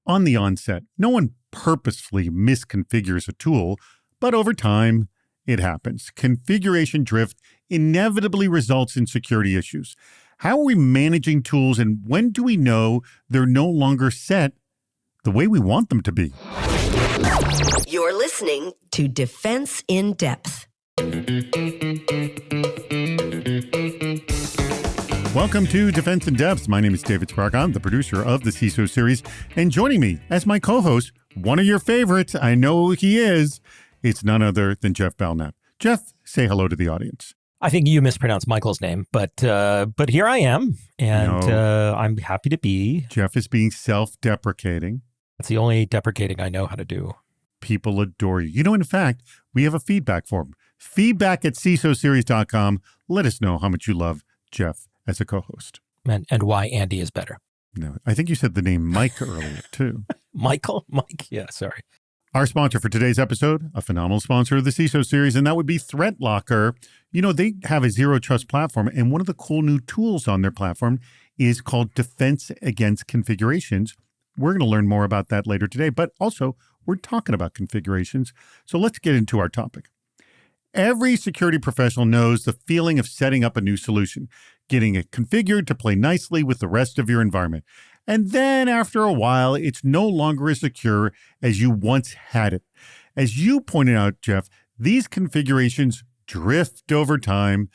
On the onset, no one purposefully misconfigures a tool, but over time, it happens. Configuration drift inevitably results in security issues. How are we managing tools, and when do we know they're no longer set the way we want them to be? You're listening to Defense in Depth. Welcome to Defense in Depth. My name is David Spark. I'm the producer of the CISO series. And joining me as my co-host, one of your favorites, I know he is, it's none other than Jeff Belknap. Jeff, say hello to the audience. I think you mispronounced Michael's name, but here I am, and I'm happy to be. Jeff is being self-deprecating. That's the only deprecating I know how to do. People adore you. You know, in fact, we have a feedback form. Feedback@CISOseries.com. Let us know how much you love Jeff as a co-host. And why Andy is better. No, I think you said the name Mike earlier, too. Michael? Mike? Yeah, sorry. Our sponsor for today's episode, a phenomenal sponsor of the CISO series, and that would be ThreatLocker. You know, they have a zero trust platform, and one of the cool new tools on their platform is called Defense Against Configurations. We're going to learn more about that later today, but also we're talking about configurations. So let's get into our topic. Every security professional knows the feeling of setting up a new solution, getting it configured to play nicely with the rest of your environment. And then after a while, it's no longer as secure as you once had it. As you pointed out, Jeff, these configurations drift over time.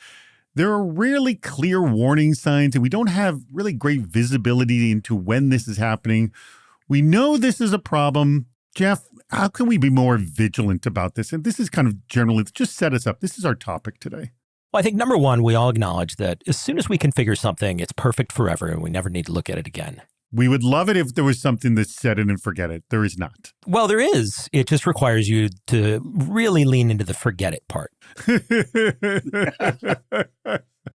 There are rarely clear warning signs, and we don't have really great visibility into when this is happening. We know this is a problem. Jeff, how can we be more vigilant about this? And this is kind of generally, just set us up. This is our topic today. Well, I think number one, we all acknowledge that as soon as we configure something, it's perfect forever and we never need to look at it again. We would love it if there was something that set it and forget it. There is not. Well, there is. It just requires you to really lean into the forget it part.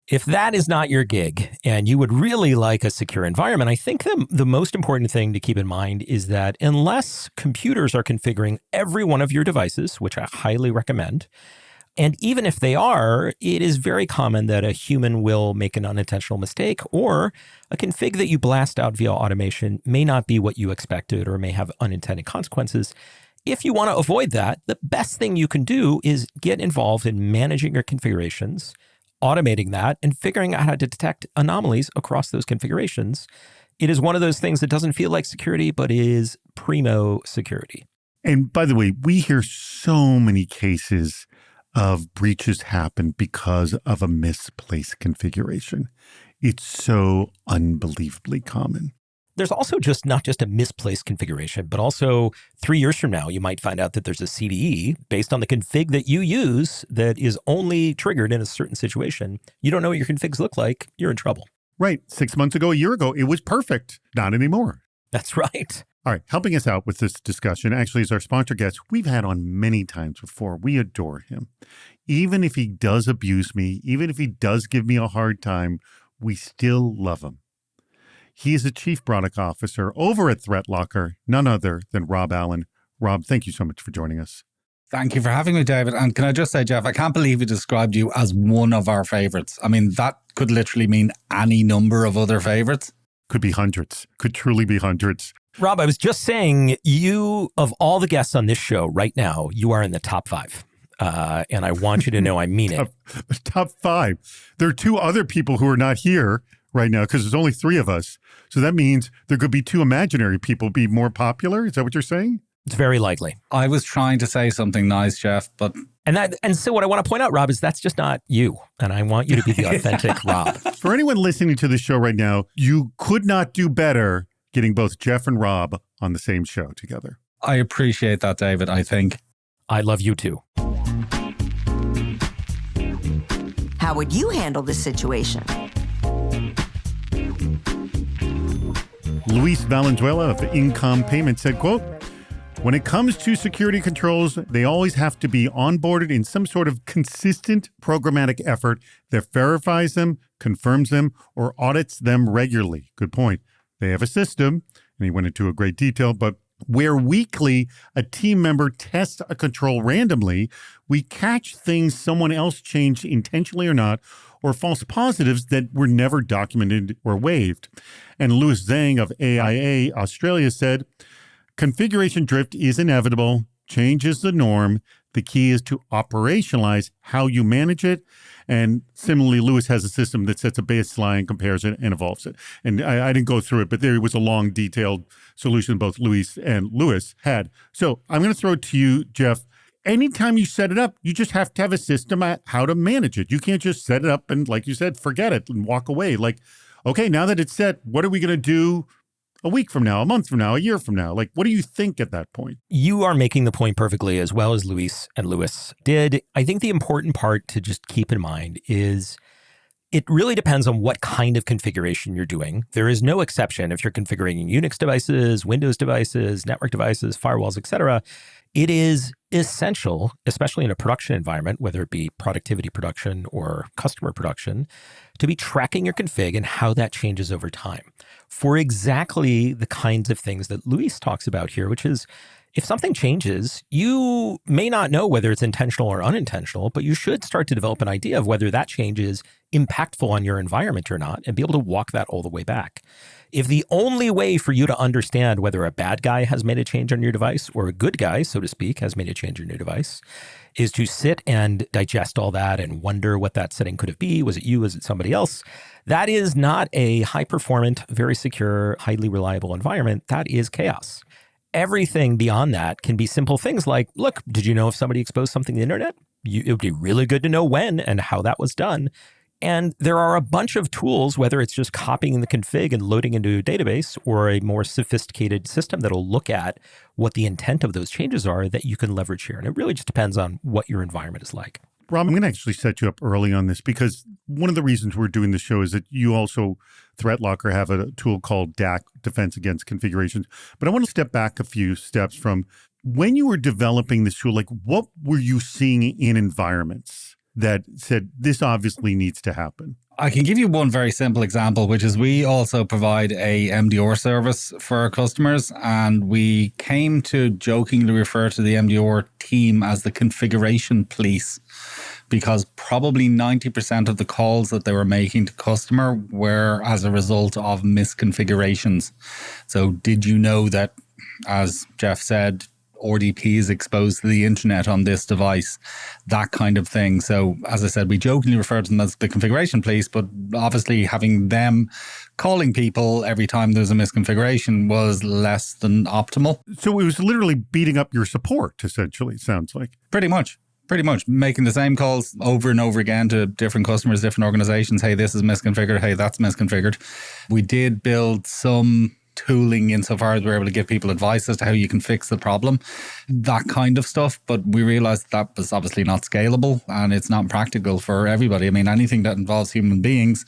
If that is not your gig and you would really like a secure environment, I think the most important thing to keep in mind is that unless computers are configuring every one of your devices, which I highly recommend, and even if they are, it is very common that a human will make an unintentional mistake, or a config that you blast out via automation may not be what you expected or may have unintended consequences. If you want to avoid that, the best thing you can do is get involved in managing your configurations, automating that, and figuring out how to detect anomalies across those configurations. It is one of those things that doesn't feel like security, but is primo security. And by the way, we hear so many cases of breaches happen because of a misplaced configuration. It's so unbelievably common. There's also not just a misplaced configuration, but also 3 years from now, you might find out that there's a CDE based on the config that you use that is only triggered in a certain situation. You don't know what your configs look like, you're in trouble. Right. 6 months ago, a year ago, it was perfect. Not anymore. That's right. All right. Helping us out with this discussion actually is our sponsor guest we've had on many times before. We adore him. Even if he does abuse me, even if he does give me a hard time, we still love him. He is a chief product officer over at ThreatLocker, none other than Rob Allen. Rob, thank you so much for joining us. Thank you for having me, David. And can I just say, Jeff, I can't believe you described you as one of our favorites. I mean, that could literally mean any number of other favorites. Could be hundreds. Could truly be hundreds. Rob, I was just saying, you, of all the guests on this show right now, you are in the top 5. And I want you to know I mean it. Top 5. There are 2 other people who are not here right now because there's only 3 of us. So that means there could be 2 imaginary people be more popular. Is that what you're saying? It's very likely. I was trying to say something nice, Jeff, but... And so what I want to point out, Rob, is that's just not you. And I want you to be the authentic Rob. For anyone listening to the show right now, you could not do better getting both Jeff and Rob on the same show together. I appreciate that, David, I think. I love you too. How would you handle this situation? Luis Valenzuela of Incom Payments said, quote, "When it comes to security controls, they always have to be onboarded in some sort of consistent programmatic effort that verifies them, confirms them, or audits them regularly." Good point. They have a system, and he went into a great detail, but where weekly a team member tests a control randomly, we catch things someone else changed intentionally or not, or false positives that were never documented or waived. And Louis Zhang of AIA Australia said, Configuration drift is inevitable. Change is the norm. The key is to operationalize how you manage it. And similarly, Lewis has a system that sets a baseline, compares it, and evolves it. And I didn't go through it, but there was a long, detailed solution both Luis and Lewis had. So I'm going to throw it to you, Jeff. Anytime you set it up, you just have to have a system at how to manage it. You can't just set it up and, like you said, forget it and walk away. Like, okay, now that it's set, what are we going to do a week from now, a month from now, a year from now? Like, what do you think at that point? You are making the point perfectly, as well as Luis and Lewis did. I think the important part to just keep in mind is it really depends on what kind of configuration you're doing. There is no exception if you're configuring Unix devices, Windows devices, network devices, firewalls, etc. It is essential, especially in a production environment, whether it be productivity production or customer production, to be tracking your config and how that changes over time for exactly the kinds of things that Luis talks about here, which is if something changes, you may not know whether it's intentional or unintentional, but you should start to develop an idea of whether that change is impactful on your environment or not and be able to walk that all the way back. If the only way for you to understand whether a bad guy has made a change on your device or a good guy, so to speak, has made a change on your device is to sit and digest all that and wonder what that setting could have been. Was it you? Was it somebody else? That is not a high-performant, very secure, highly reliable environment. That is chaos. Everything beyond that can be simple things like, look, did you know if somebody exposed something to the internet? It would be really good to know when and how that was done. And there are a bunch of tools, whether it's just copying the config and loading into a database or a more sophisticated system that'll look at what the intent of those changes are that you can leverage here. And it really just depends on what your environment is like. Rob, I'm going to actually set you up early on this because one of the reasons we're doing the show is that you also, ThreatLocker, have a tool called DAC, Defense Against Configurations. But I want to step back a few steps from when you were developing this tool, like what were you seeing in environments that said this obviously needs to happen? I can give you one very simple example, which is we also provide a MDR service for our customers. And we came to jokingly refer to the MDR team as the configuration police, because probably 90% of the calls that they were making to customer were as a result of misconfigurations. So did you know that, as Jeff said, RDP is exposed to the internet on this device, that kind of thing. So as I said, we jokingly refer to them as the configuration police, but obviously having them calling people every time there's a misconfiguration was less than optimal. So it was literally beating up your support, essentially, it sounds like. Pretty much making the same calls over and over again to different customers, different organizations. Hey, this is misconfigured. Hey, that's misconfigured. We did build some tooling insofar as we're able to give people advice as to how you can fix the problem, that kind of stuff. But we realized that was obviously not scalable and it's not practical for everybody. I mean, anything that involves human beings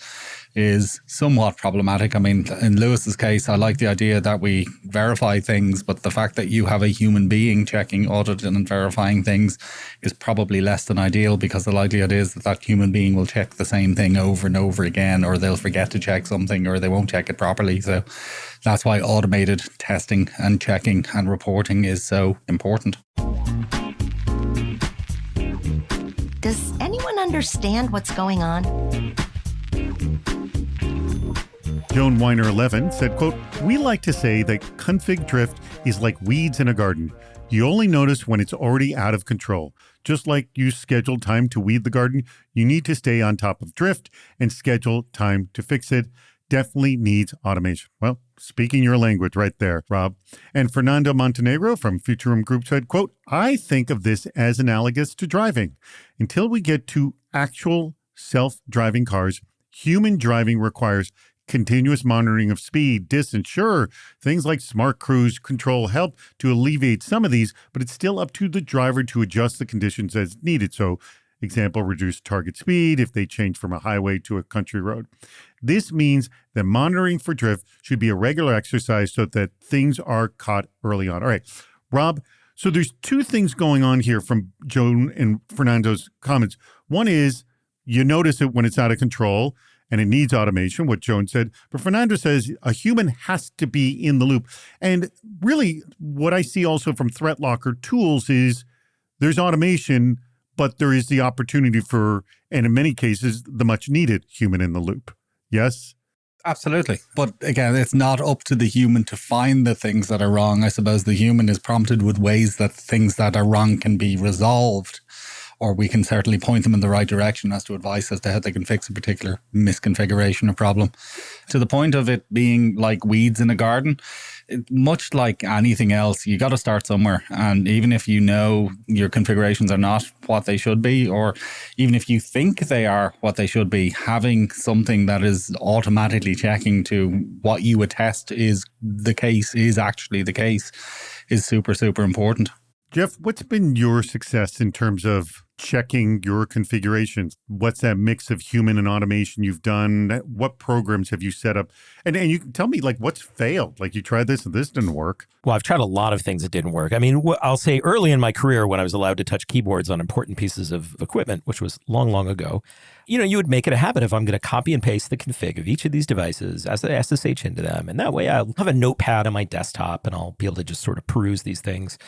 is somewhat problematic. I mean, in Lewis's case, I like the idea that we verify things, but the fact that you have a human being checking, auditing and verifying things is probably less than ideal, because the likelihood is that that human being will check the same thing over and over again, or they'll forget to check something, or they won't check it properly. So that's why automated testing and checking and reporting is so important. Does anyone understand what's going on? Joan Weiner 11 said, quote, "We like to say that config drift is like weeds in a garden. You only notice when it's already out of control. Just like you schedule time to weed the garden, you need to stay on top of drift and schedule time to fix it. Definitely needs automation." Well, speaking your language right there, Rob. And Fernando Montenegro from Future Room Group said, quote, "I think of this as analogous to driving. Until we get to actual self-driving cars, human driving requires continuous monitoring of speed, distance. Sure, things like smart cruise control help to alleviate some of these, but it's still up to the driver to adjust the conditions as needed. So, example, reduce target speed if they change from a highway to a country road. This means that monitoring for drift should be a regular exercise so that things are caught early on." All right, Rob, so there's two things going on here from Joan and Fernando's comments. One is you notice it when it's out of control and it needs automation, what Joan said. But Fernando says a human has to be in the loop. And really what I see also from ThreatLocker tools is there's automation, but there is the opportunity for, and in many cases, the much needed human in the loop. Yes? Absolutely. But again, it's not up to the human to find the things that are wrong. I suppose the human is prompted with ways that things that are wrong can be resolved, or we can certainly point them in the right direction as to advice as to how they can fix a particular misconfiguration or problem. To the point of it being like weeds in a garden, much like anything else, you got to start somewhere. And even if you know your configurations are not what they should be, or even if you think they are what they should be, having something that is automatically checking to what you attest is the case, is actually the case, is super, super important. Jeff, what's been your success in terms of checking your configurations? What's that mix of human and automation you've done? What programs have you set up? And you can tell me, like, what's failed? Like, you tried this and this didn't work. Well, I've tried a lot of things that didn't work. I mean, I'll say early in my career when I was allowed to touch keyboards on important pieces of equipment, which was long, long ago, you would make it a habit of I'm going to copy and paste the config of each of these devices as I SSH into them. And that way I'll have a notepad on my desktop and I'll be able to just sort of peruse these things.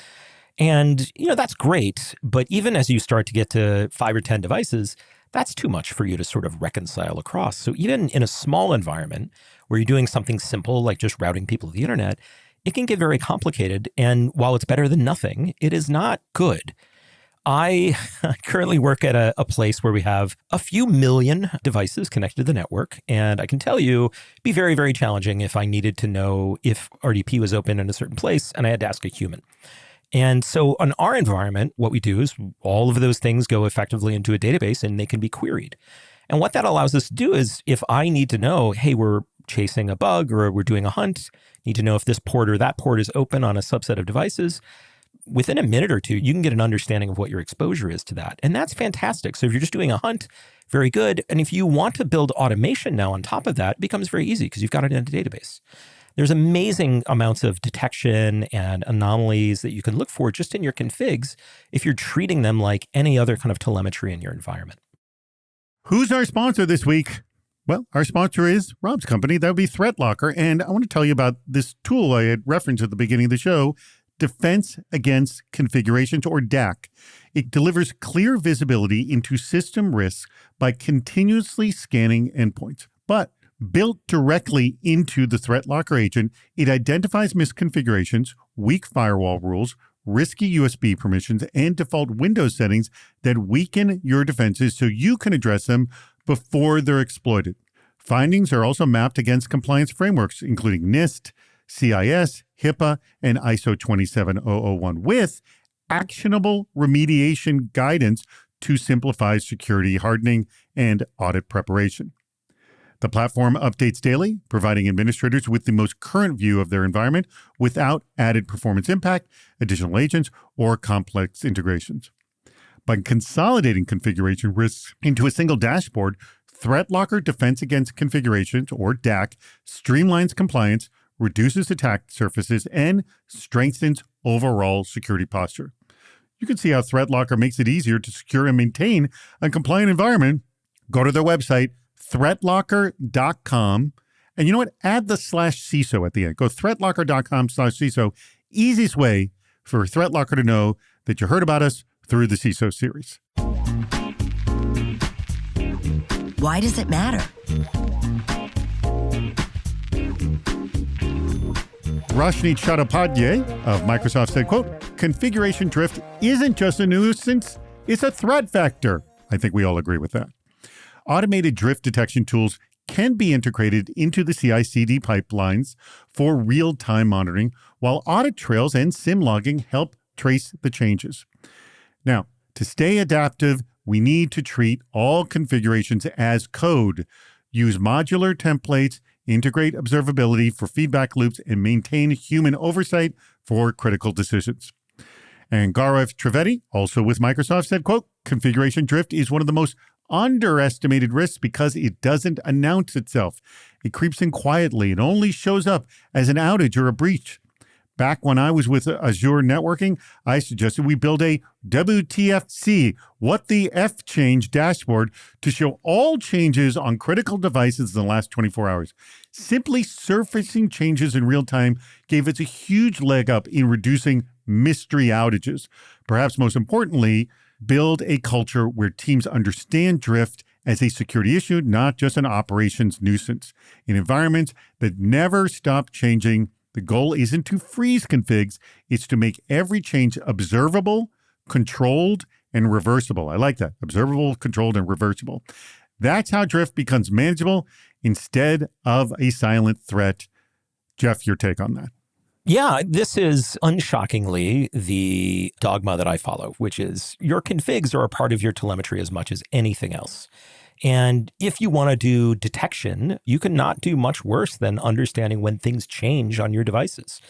And, that's great. But even as you start to get to 5 or 10 devices, that's too much for you to sort of reconcile across. So even in a small environment where you're doing something simple like just routing people to the internet, it can get very complicated. And while it's better than nothing, it is not good. I currently work at a place where we have a few million devices connected to the network. And I can tell you, it'd be very, very challenging if I needed to know if RDP was open in a certain place and I had to ask a human. And so on our environment, what we do is all of those things go effectively into a database and they can be queried. And what that allows us to do is if I need to know, hey, we're chasing a bug or we're doing a hunt, need to know if this port or that port is open on a subset of devices, within a minute or two, you can get an understanding of what your exposure is to that. And that's fantastic. So if you're just doing a hunt, very good. And if you want to build automation now on top of that, it becomes very easy because you've got it in a database. There's amazing amounts of detection and anomalies that you can look for just in your configs if you're treating them like any other kind of telemetry in your environment. Who's our sponsor this week? Well, our sponsor is Rob's company. That would be ThreatLocker. And I want to tell you about this tool I had referenced at the beginning of the show, Defense Against Configurations, or DAC. It delivers clear visibility into system risks by continuously scanning endpoints. But built directly into the ThreatLocker agent, it identifies misconfigurations, weak firewall rules, risky USB permissions, and default Windows settings that weaken your defenses so you can address them before they're exploited. Findings are also mapped against compliance frameworks, including NIST, CIS, HIPAA, and ISO 27001, with actionable remediation guidance to simplify security hardening and audit preparation. The platform updates daily, providing administrators with the most current view of their environment without added performance impact, additional agents, or complex integrations. By consolidating configuration risks into a single dashboard, ThreatLocker Defense Against Configurations, or DAC, streamlines compliance, reduces attack surfaces, and strengthens overall security posture. You can see how ThreatLocker makes it easier to secure and maintain a compliant environment. Go to their website, threatlocker.com. And you know what? Add the /CISO at the end. Go threatlocker.com/CISO. Easiest way for ThreatLocker to know that you heard about us through the CISO series. Why does it matter? Roshni Chattopadhyay of Microsoft said, quote, "Configuration drift isn't just a nuisance, it's a threat factor." I think we all agree with that. Automated drift detection tools can be integrated into the CI/CD pipelines for real-time monitoring, while audit trails and SIM logging help trace the changes. Now, to stay adaptive, we need to treat all configurations as code, use modular templates, integrate observability for feedback loops, and maintain human oversight for critical decisions. And Gaurav Trivedi, also with Microsoft, said, quote, "Configuration drift is one of the most underestimated risks because it doesn't announce itself. It creeps in quietly and only shows up as an outage or a breach. Back when I was with Azure Networking, I suggested we build a WTFC, what the F change dashboard to show all changes on critical devices in the last 24 hours. Simply surfacing changes in real time gave us a huge leg up in reducing mystery outages. Perhaps most importantly, build a culture where teams understand drift as a security issue, not just an operations nuisance. In environments that never stop changing, the goal isn't to freeze configs, it's to make every change observable, controlled, and reversible. I like that. Observable, controlled, and reversible. That's how drift becomes manageable instead of a silent threat. Jeff, your take on that? Yeah, this is unshockingly the dogma that I follow, which is your configs are a part of your telemetry as much as anything else. And if you want to do detection, you cannot do much worse than understanding when things change on your devices.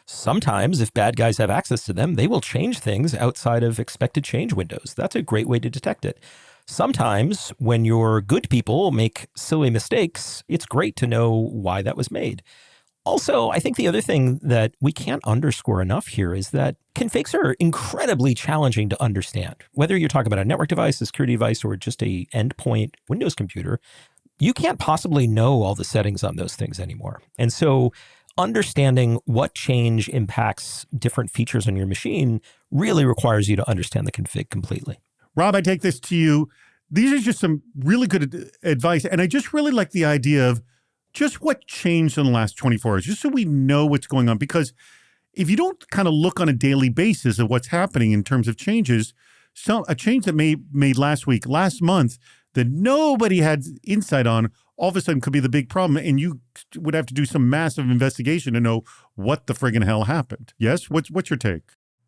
Sometimes, if bad guys have access to them, they will change things outside of expected change windows. That's a great way to detect it. Sometimes, when your good people make silly mistakes, it's great to know why that was made. Also, I think the other thing that we can't underscore enough here is that configs are incredibly challenging to understand. Whether you're talking about a network device, a security device, or just a endpoint Windows computer, you can't possibly know all the settings on those things anymore. And so understanding what change impacts different features on your machine really requires you to understand the config completely. Rob, I take this to you. These are just some really good advice. And I just really like the idea of just what changed in the last 24 hours, just so we know what's going on. Because if you don't kind of look on a daily basis at what's happening in terms of changes, a change that made last week, last month, that nobody had insight on, all of a sudden could be the big problem. And you would have to do some massive investigation to know what the friggin' hell happened. Yes? What's your take?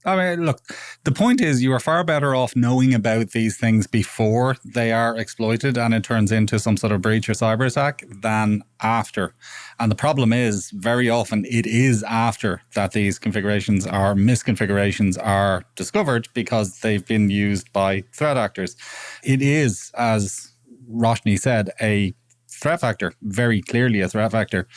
I mean, look, the point is you are far better off knowing about these things before they are exploited and it turns into some sort of breach or cyber attack than after. And the problem is very often it is after that these configurations or misconfigurations are discovered because they've been used by threat actors. It is, as Roshni said, a threat vector, very clearly a threat vector.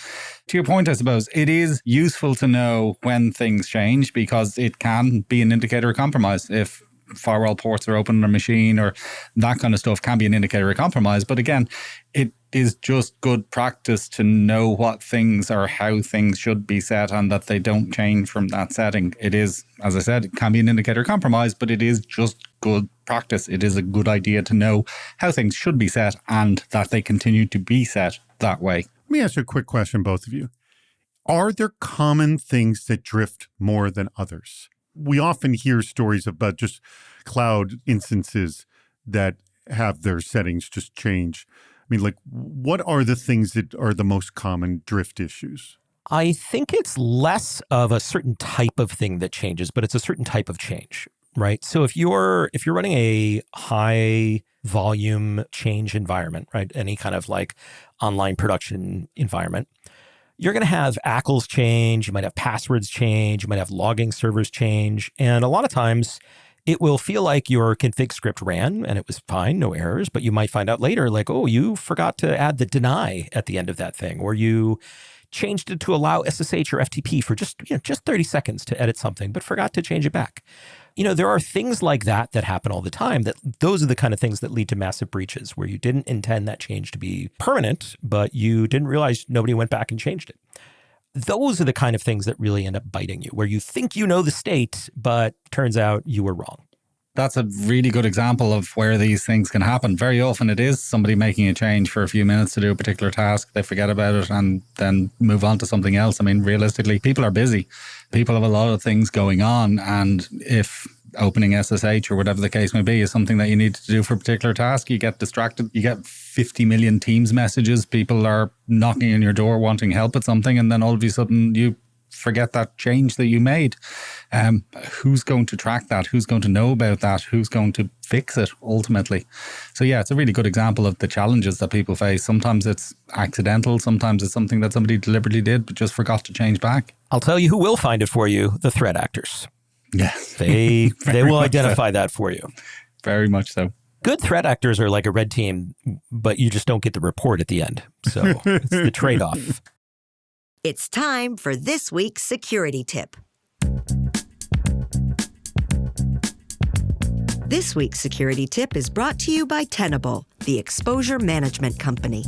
To your point, I suppose, it is useful to know when things change because it can be an indicator of compromise. If firewall ports are open on a machine or that kind of stuff can be an indicator of compromise. But again, it is just good practice to know what things or how things should be set and that they don't change from that setting. It is, as I said, it can be an indicator of compromise, but it is just good practice. It is a good idea to know how things should be set and that they continue to be set that way. Let me ask you a quick question, both of you. Are there common things that drift more than others? We often hear stories about just cloud instances that have their settings just change. I mean, like, what are the things that are the most common drift issues? I think it's less of a certain type of thing that changes, but it's a certain type of change, right? So if you're running a high volume change environment, right, any kind of like online production environment, you're going to have ACLs change, you might have passwords change, you might have logging servers change. And a lot of times it will feel like your config script ran and it was fine, no errors, but you might find out later like, oh, you forgot to add the deny at the end of that thing, or you changed it to allow SSH or FTP for just 30 seconds to edit something, but forgot to change it back. There are things like that happen all the time. Those are the kind of things that lead to massive breaches where you didn't intend that change to be permanent, but you didn't realize nobody went back and changed it. Those are the kind of things that really end up biting you, where you think you know the state, but turns out you were wrong. That's a really good example of where these things can happen. Very often it is somebody making a change for a few minutes to do a particular task. They forget about it and then move on to something else. I mean, realistically, people are busy. People have a lot of things going on. And if opening SSH or whatever the case may be is something that you need to do for a particular task, you get distracted. You get 50 million Teams messages. People are knocking on your door wanting help at something. And then all of a sudden you forget that change that you made. Who's going to track that? Who's going to know about that? Who's going to fix it ultimately? So yeah, it's a really good example of the challenges that people face. Sometimes it's accidental. Sometimes it's something that somebody deliberately did, but just forgot to change back. I'll tell you who will find it for you, the threat actors. Yes. They will identify that for you. Very much so. Good threat actors are like a red team, but you just don't get the report at the end. So it's the trade-off. It's time for this week's security tip. This week's security tip is brought to you by Tenable, the exposure management company.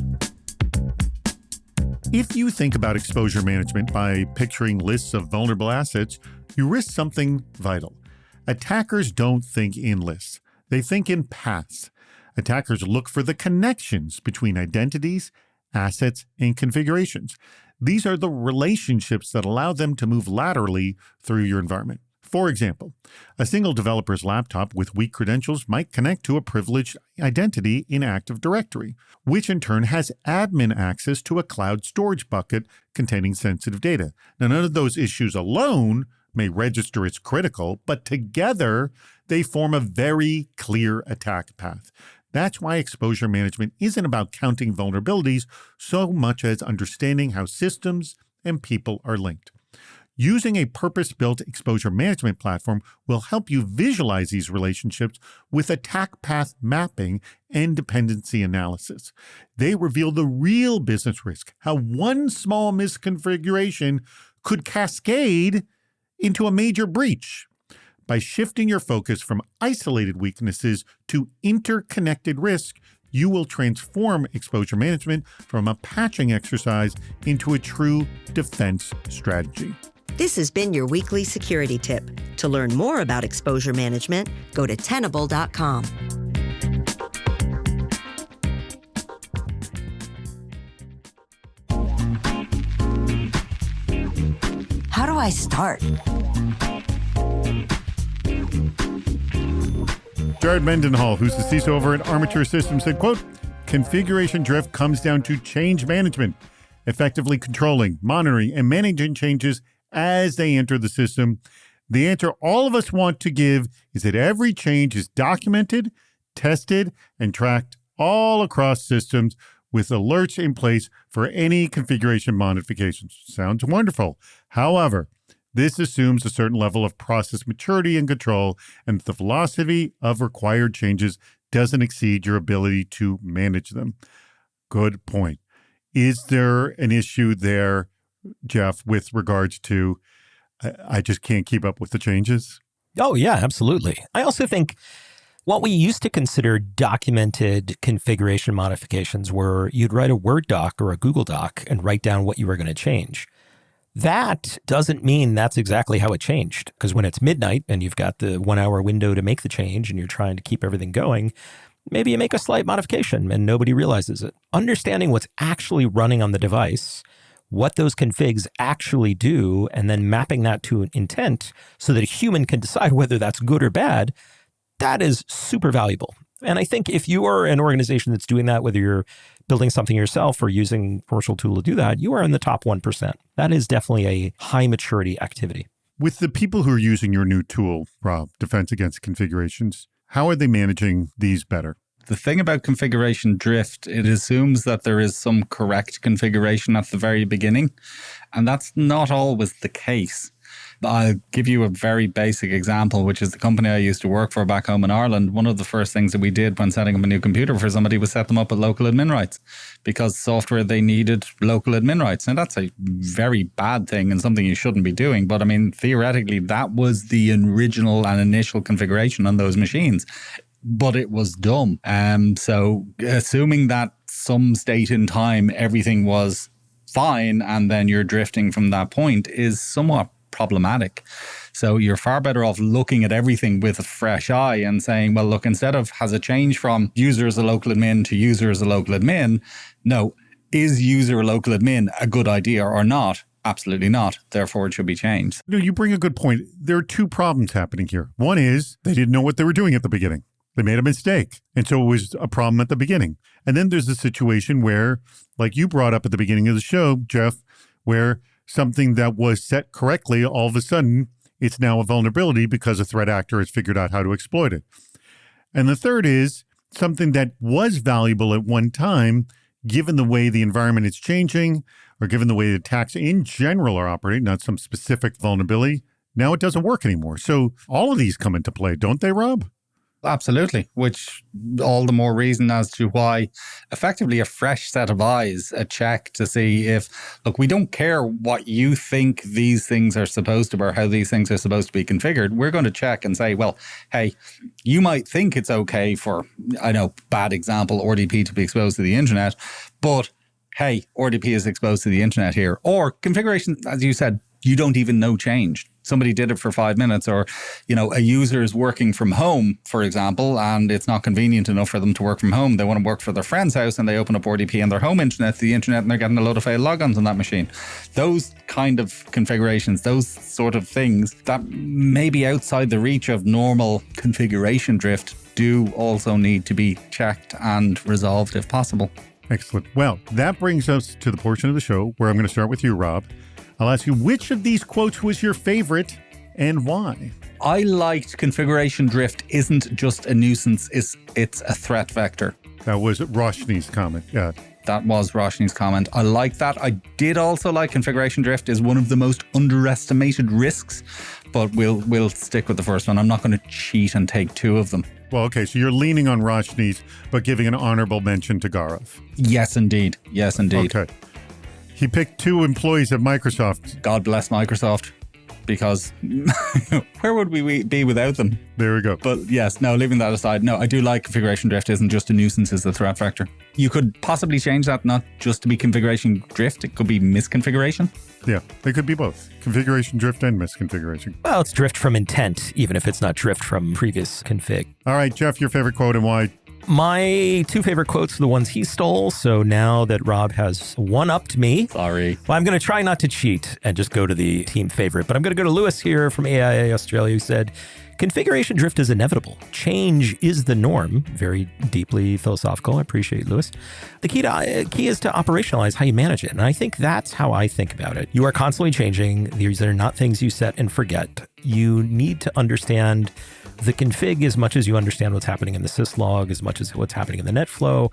If you think about exposure management by picturing lists of vulnerable assets, you risk something vital. Attackers don't think in lists. They think in paths. Attackers look for the connections between identities, assets, and configurations. These are the relationships that allow them to move laterally through your environment. For example, a single developer's laptop with weak credentials might connect to a privileged identity in Active Directory, which in turn has admin access to a cloud storage bucket containing sensitive data. Now, none of those issues alone may register as critical, but together they form a very clear attack path. That's why exposure management isn't about counting vulnerabilities so much as understanding how systems and people are linked. Using a purpose-built exposure management platform will help you visualize these relationships with attack path mapping and dependency analysis. They reveal the real business risk, how one small misconfiguration could cascade into a major breach. By shifting your focus from isolated weaknesses to interconnected risk, you will transform exposure management from a patching exercise into a true defense strategy. This has been your weekly security tip. To learn more about exposure management, go to Tenable.com. How do I start? Jared Mendenhall, who's the CISO over at Armature Systems, said, quote, "Configuration drift comes down to change management, effectively controlling, monitoring, and managing changes as they enter the system. The answer all of us want to give is that every change is documented, tested, and tracked all across systems with alerts in place for any configuration modifications." Sounds wonderful. However, this assumes a certain level of process maturity and control, and the velocity of required changes doesn't exceed your ability to manage them. Good point. Is there an issue there, Jeff, with regards to I just can't keep up with the changes? Oh, yeah, absolutely. I also think what we used to consider documented configuration modifications were you'd write a Word doc or a Google doc and write down what you were going to change. That doesn't mean that's exactly how it changed, because when it's midnight and you've got the 1 hour window to make the change and you're trying to keep everything going, maybe you make a slight modification and nobody realizes it. Understanding what's actually running on the device, what those configs actually do, and then mapping that to an intent so that a human can decide whether that's good or bad, that is super valuable. And I think if you are an organization that's doing that, whether you're building something yourself or using a commercial tool to do that, you are in the top 1%. That is definitely a high maturity activity. With the people who are using your new tool, Rob, Defense Against Configurations, how are they managing these better? The thing about configuration drift, it assumes that there is some correct configuration at the very beginning, and that's not always the case. I'll give you a very basic example, which is the company I used to work for back home in Ireland. One of the first things that we did when setting up a new computer for somebody was set them up with local admin rights, because software, they needed local admin rights. Now, that's a very bad thing and something you shouldn't be doing. But I mean, theoretically, that was the original and initial configuration on those machines. But it was dumb. So assuming that some state in time, everything was fine, and then you're drifting from that point is somewhat problematic. So you're far better off looking at everything with a fresh eye and saying, well, look, instead of has it changed from user as a local admin to user as a local admin? No. Is user a local admin a good idea or not? Absolutely not. Therefore, it should be changed. You bring a good point. There are two problems happening here. One is they didn't know what they were doing at the beginning. They made a mistake. And so it was a problem at the beginning. And then there's a situation where, like you brought up at the beginning of the show, Jeff, where something that was set correctly, all of a sudden, it's now a vulnerability because a threat actor has figured out how to exploit it. And the third is something that was valuable at one time, given the way the environment is changing, or given the way the attacks in general are operating, not some specific vulnerability, now it doesn't work anymore. So all of these come into play, don't they, Rob? Absolutely, which all the more reason as to why effectively a fresh set of eyes, a check to see if, look, we don't care what you think these things are supposed to be or how these things are supposed to be configured. We're going to check and say, well, hey, you might think it's okay for, I know, bad example, RDP to be exposed to the internet, but hey, RDP is exposed to the internet here. Or configuration, as you said, you don't even know changed. somebody did it for 5 minutes, or, a user is working from home, for example, and it's not convenient enough for them to work from home. They want to work for their friend's house and they open up RDP on their home internet, and they're getting a load of failed logons on that machine. Those kind of configurations, those sort of things that may be outside the reach of normal configuration drift do also need to be checked and resolved if possible. Excellent. Well, that brings us to the portion of the show where I'm going to start with you, Rob. I'll ask you, which of these quotes was your favorite and why? I liked configuration drift isn't just a nuisance, it's a threat vector. That was Roshni's comment. Yeah. That was Roshni's comment. I like that. I did also like configuration drift is one of the most underestimated risks, but we'll stick with the first one. I'm not going to cheat and take two of them. Well, okay, so you're leaning on Roshni's, but giving an honorable mention to Gaurav. Yes, indeed. Yes, indeed. Okay. He picked 2 employees at Microsoft. God bless Microsoft, because where would we be without them? There we go. But yes, no, leaving that aside, no, I do like configuration drift isn't just a nuisance, it's a threat vector. You could possibly change that not just to be configuration drift, it could be misconfiguration. Yeah, they could be both. Configuration drift and misconfiguration. Well, it's drift from intent, even if it's not drift from previous config. All right, Jeff, your favorite quote and why? My 2 favorite quotes are the ones he stole. So now that Rob has one-upped me, Sorry. well, I'm going to try not to cheat and just go to the team favorite. But I'm going to go to Lewis here from AIA Australia, who said, configuration drift is inevitable. Change is the norm. Very deeply philosophical. I appreciate Lewis. The key is to operationalize how you manage it. And I think that's how I think about it. You are constantly changing. These are not things you set and forget. You need to understand the config as much as you understand what's happening in the syslog, as much as what's happening in the NetFlow.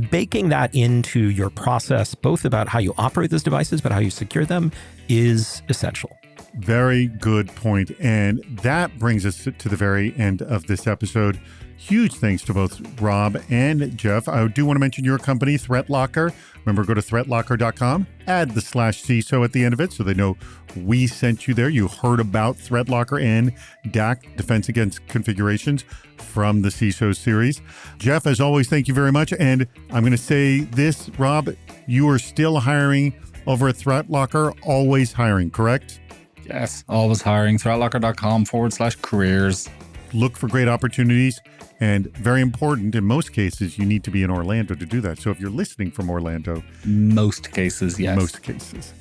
Baking that into your process, both about how you operate those devices, but how you secure them, is essential. Very good point. And that brings us to the very end of this episode. Huge thanks to both Rob and Jeff. I do want to mention your company, ThreatLocker. Remember, go to threatlocker.com, add the /CISO at the end of it so they know we sent you there. You heard about ThreatLocker and DAC, Defense Against Configurations, from the CISO series. Jeff, as always, thank you very much. And I'm going to say this, Rob, you are still hiring over at ThreatLocker, always hiring, correct? Yes, always hiring. Threatlocker.com/careers. Look for great opportunities. And very important, in most cases, you need to be in Orlando to do that. So if you're listening from Orlando. Most cases, yes. Most cases.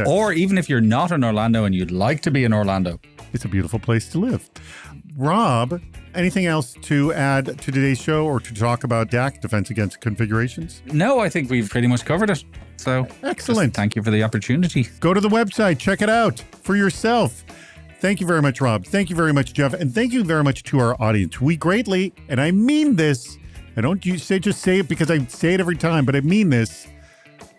Or even if you're not in Orlando and you'd like to be in Orlando. It's a beautiful place to live. Rob, anything else to add to today's show or to talk about DAC, Defense Against Configurations? No, I think we've pretty much covered it. So excellent. Thank you for the opportunity. Go to the website, check it out for yourself. Thank you very much, Rob. Thank you very much, Jeff. And thank you very much to our audience. We greatly, and I mean this, I don't just say it because I say it every time, but I mean this.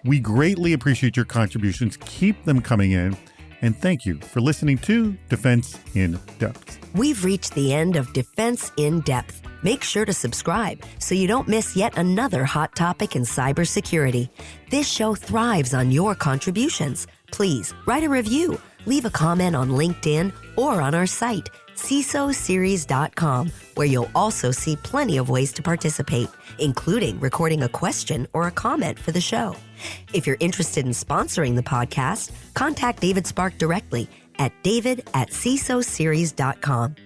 We greatly appreciate your contributions. Keep them coming in. And thank you for listening to Defense in Depth. We've reached the end of Defense in Depth. Make sure to subscribe so you don't miss yet another hot topic in cybersecurity. This show thrives on your contributions. Please write a review, leave a comment on LinkedIn or on our site, CISOseries.com, where you'll also see plenty of ways to participate, including recording a question or a comment for the show. If you're interested in sponsoring the podcast, contact David Spark directly at david@CISOseries.com.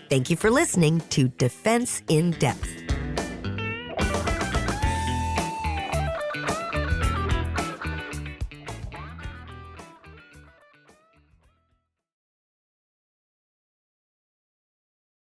Thank you for listening to Defense in Depth.